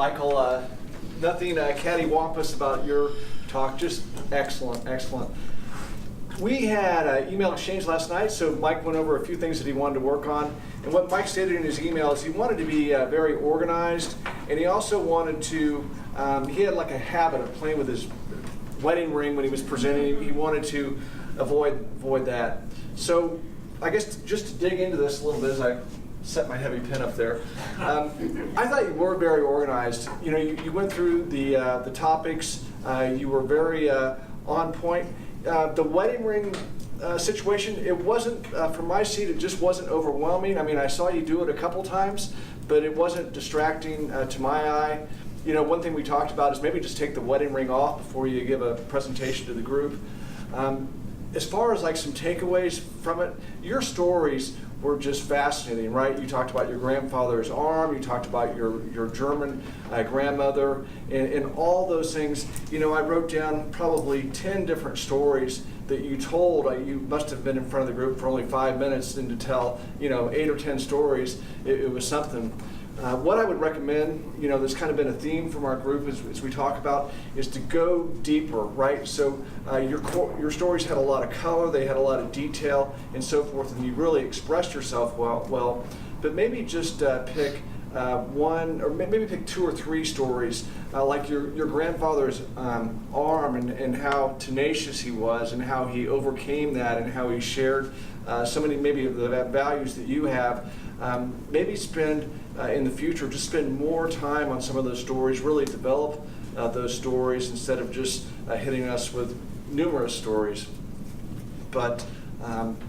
Michael, nothing cattywampus about your talk, just excellent, excellent. We had an email exchange last night, so Mike went over a few things that he wanted to work on. And what Mike stated in his email is he wanted to be very organized, and he also wanted to, he had like a habit of playing with his wedding ring when he was presenting. He wanted to avoid that. So I guess just to dig into this a little bit as I set my heavy pen up there, I thought you were very organized. You know, you went through the topics, you were very on point. The wedding ring situation, it wasn't, from my seat, it just wasn't overwhelming. I mean, I saw you do it a couple times, but it wasn't distracting to my eye. You know, one thing we talked about is maybe just take the wedding ring off before you give a presentation to the group. As far as like some takeaways from it, your stories were just fascinating, right? You talked about your grandfather's arm, you talked about your German grandmother, and all those things. You know, I wrote down probably 10 different stories that you told. You must have been in front of the group for only 5 minutes, and to tell, you know, 8 or 10 stories, it was something. What I would recommend, you know, there's kind of been a theme from our group as we talk about, is to go deeper, right? So your stories had a lot of color, they had a lot of detail and so forth, and you really expressed yourself well. But maybe just pick one, or maybe pick 2 or 3 stories, like your grandfather's arm and how tenacious he was and how he overcame that and how he shared so many maybe of the values that you have. Maybe spend in the future, just spend more time on some of those stories, really develop those stories instead of just hitting us with numerous stories. But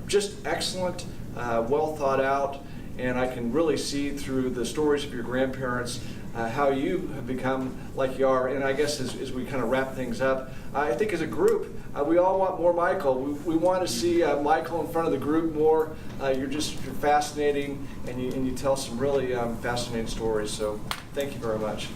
just excellent, well thought out, and I can really see through the stories of your grandparents how you have become like you are. And I guess as we kind of wrap things up, I think as a group, we all want more Michael. We want to see Michael in front of the group more. You're fascinating, and you tell some really fascinating stories. So thank you very much.